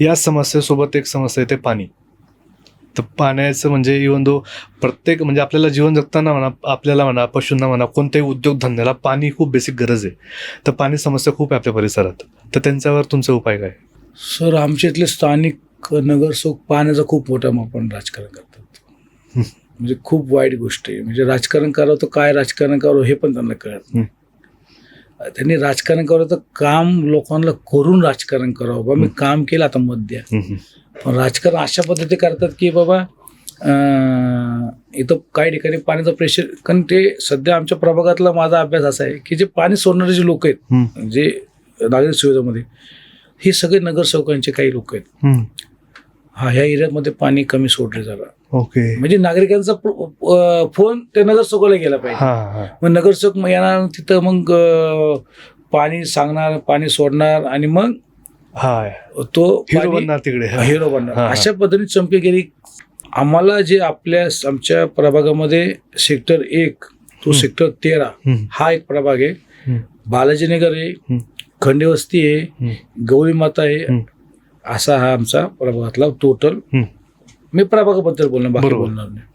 या समस्येसोबत एक समस्या येते पाणी. तर पाण्याचं म्हणजे इव्हन दो प्रत्येक म्हणजे आपल्याला जीवन जगताना म्हणा, आपल्याला म्हणा, पशूंना म्हणा, कोणत्याही उद्योगधंद्याला पाणी खूप बेसिक गरज आहे. तर पाणी समस्या खूप आहे आपल्या परिसरात. तर त्यांच्यावर तुमचा उपाय काय? सर, आमच्या इथले स्थानिक नगरसेवक पाण्याचा खूप मोठ्या मापाने राजकारण करतात. म्हणजे खूप वाईट गोष्ट आहे. म्हणजे राजकारण करावं तर काय राजकारण करावं हे पण त्यांना कळत नाही. त्यांनी राजकारण करावं तर काम लोकांना करून राजकारण करावं. बाबा मी काम केलं, आता मत द्या. पण राजकारण अशा पद्धती करतात की बाबा इथं काही ठिकाणी पाण्याचं प्रेशर, कारण ते सध्या आमच्या प्रभागातला माझा अभ्यास असा आहे की जे पाणी सोडणारे जे लोक आहेत, जे नागरिक सुविधामध्ये, हे सगळे नगरसेवकांचे काही लोक आहेत. ह्या एरियामध्ये पाणी कमी सोडले जातं. ओके. म्हणजे नागरिकांचा फोन त्या नगरसेवकाला गेला पाहिजे. मग नगरसेवक मग येणार तिथं, मग पाणी सांगणार, पाणी सोडणार, आणि मग तो हिरो बनणार तिकडे. हिरो बनणार. अशा पद्धतीने चमकेगिरी. आम्हाला जे आमच्या प्रभागामध्ये सेक्टर 1 तो सेक्टर 13 हा एक प्रभाग आहे. बालाजीनगर आहे, खंडेवस्ती आहे, गौरी माता आहे. असा हा आमचा प्रभागातला टोटल. मी प्रभागाबद्दल बोलणार, बाकी बोलणार नाही.